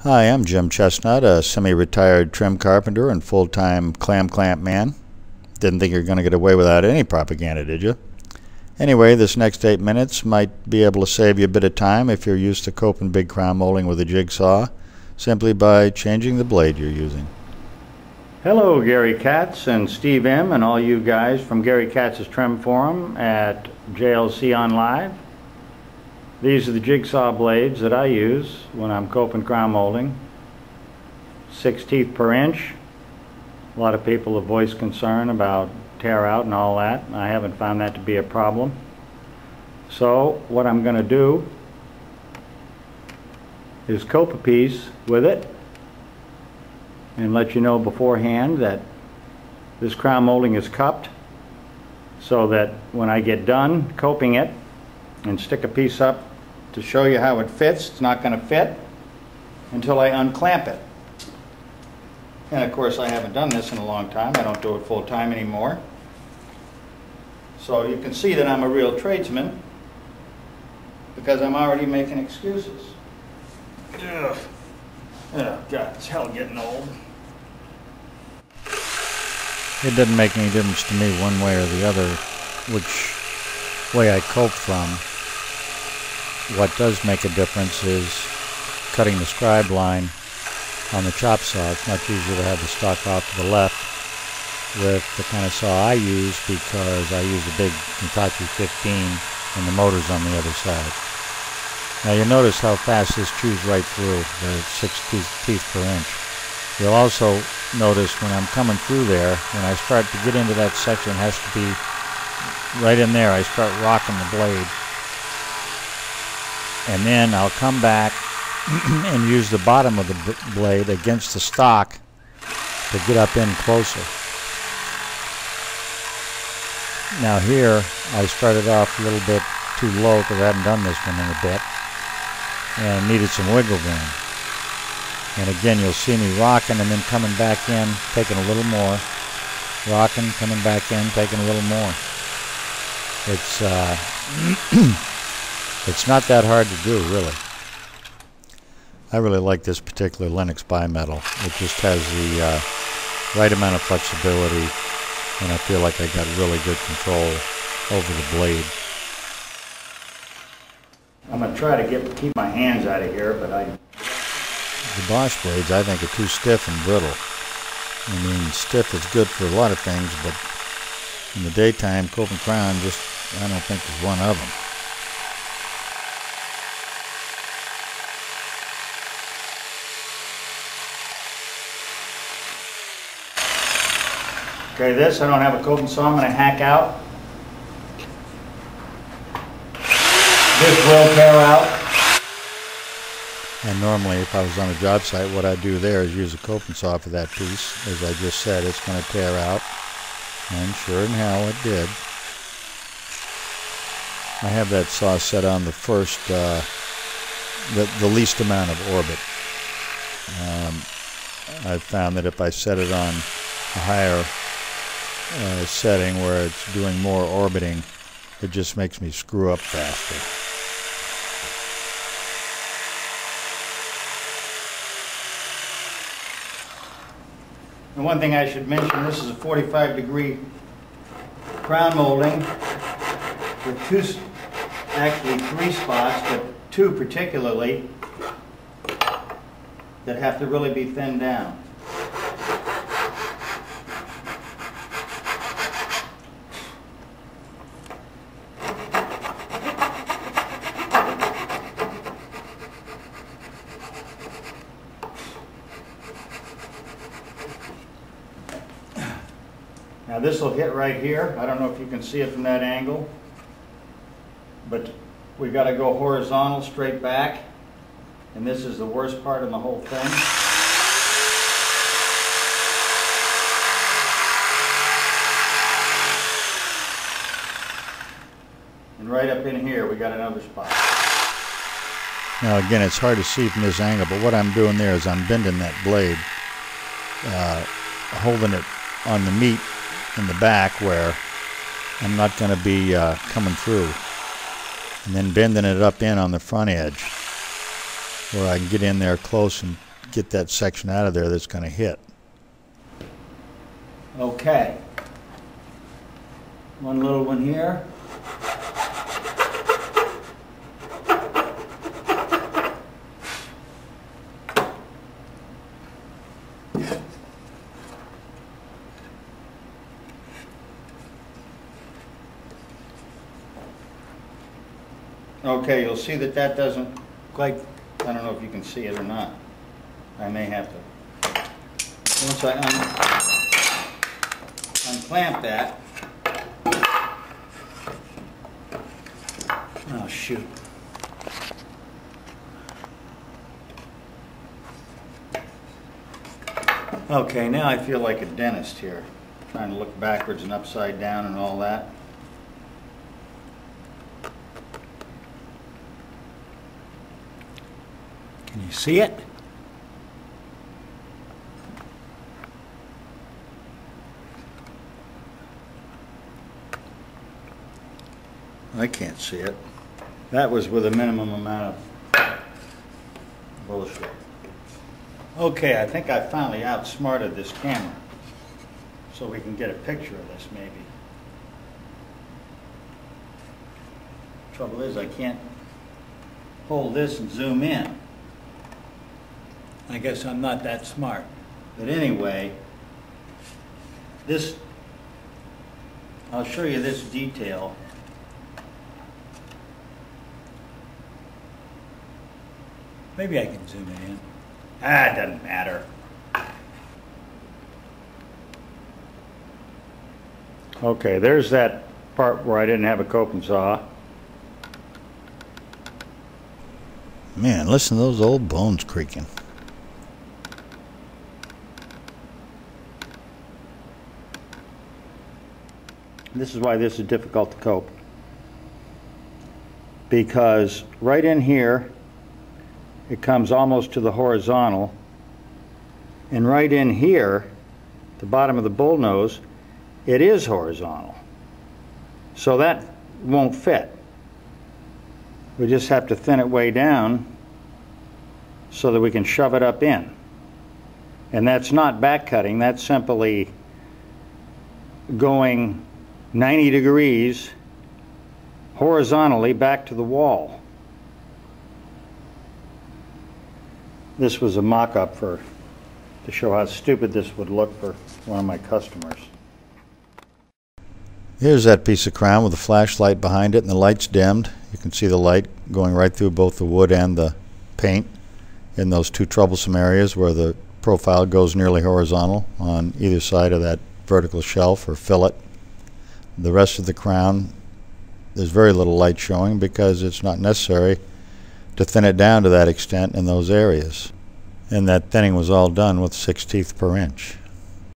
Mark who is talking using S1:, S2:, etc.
S1: Hi, I'm Jim Chestnut, a semi-retired trim carpenter and full-time clamp man. Didn't think you were going to get away without any propaganda, did you? Anyway, this next 8 minutes might be able to save you a bit of time if you're used to coping big crown molding with a jigsaw, simply by changing the blade you're using. Hello, Gary Katz and Steve M. and all you guys from Gary Katz's Trim Forum at JLC On Live. These are the jigsaw blades that I use when I'm coping crown molding. 6 teeth per inch. A lot of people have voiced concern about tear out and all that. I haven't found that to be a problem. So what I'm going to do is cope a piece with it and let you know beforehand that this crown molding is cupped, so that when I get done coping it and stick a piece up to show you how it fits, it's not going to fit until I unclamp it. And of course I haven't done this in a long time. I don't do it full time anymore. So you can see that I'm a real tradesman because I'm already making excuses. Ugh. Oh God, it's hell getting old. It doesn't make any difference to me one way or the other which way I cope from. What does make a difference is cutting the scribe line on the chop saw. It's much easier to have the stock off to the left with the kind of saw I use, because I use a big Kentucky 15 and the motor's on the other side. Now you notice how fast this chews right through, the 6 teeth per inch. You'll also notice when I'm coming through there, when I start to get into that section, it has to be right in there, I start rocking the blade. And then I'll come back and use the bottom of the blade against the stock to get up in closer. Now here I started off a little bit too low because I hadn't done this one in a bit and needed some wiggle room. And again, you'll see me rocking and then coming back in, taking a little more, rocking, coming back in, taking a little more. It's it's not that hard to do, really. I really like this particular Lennox bimetal. It just has the right amount of flexibility, and I feel like I got really good control over the blade. I'm going to try to keep my hands out of here, but the Bosch blades I think are too stiff and brittle. I mean, stiff is good for a lot of things, but in the daytime, coping crown I don't think is one of them. Okay, this I don't have a coping saw. I'm going to hack out. This will tear out. And normally if I was on a job site, what I do there is use a coping saw for that piece. As I just said, it's going to tear out. And sure in hell it did. I have that saw set on the first, the least amount of orbit. I've found that if I set it on a higher setting where it's doing more orbiting, it just makes me screw up faster. And one thing I should mention, this is a 45-degree crown molding with actually 3 spots, but 2 particularly that have to really be thinned down. Now this will hit right here. I don't know if you can see it from that angle, but we've got to go horizontal straight back, and this is the worst part of the whole thing. And right up in here we got another spot. Now again, it's hard to see from this angle, but what I'm doing there is I'm bending that blade, holding it on the meat in the back where I'm not going to be coming through, and then bending it up in on the front edge where I can get in there close and get that section out of there that's going to hit.
S2: Okay. One little one here. Okay, you'll see that that doesn't quite, I don't know if you can see it or not. I may have to. Once I unclamp that. Oh, shoot. Okay, now I feel like a dentist here, trying to look backwards and upside down and all that. Can you see it? I can't see it. That was with a minimum amount of bullshit. Okay, I think I finally outsmarted this camera, so we can get a picture of this maybe. Trouble is, I can't hold this and zoom in. I guess I'm not that smart. But anyway, this, I'll show you this detail. Maybe I can zoom it in. Ah, it doesn't matter. Okay, there's that part where I didn't have a coping saw.
S1: Man, listen to those old bones creaking.
S2: This is why this is difficult to cope. Because right in here, it comes almost to the horizontal, and right in here, the bottom of the bull nose, it is horizontal. So that won't fit. We just have to thin it way down so that we can shove it up in. And that's not back cutting, that's simply going 90 degrees horizontally back to the wall. This was a mock-up to show how stupid this would look for one of my customers.
S1: Here's that piece of crown with a flashlight behind it, and the light's dimmed. You can see the light going right through both the wood and the paint in those two troublesome areas where the profile goes nearly horizontal on either side of that vertical shelf or fillet. The rest of the crown, there's very little light showing because it's not necessary to thin it down to that extent in those areas. And that thinning was all done with 6 teeth per inch.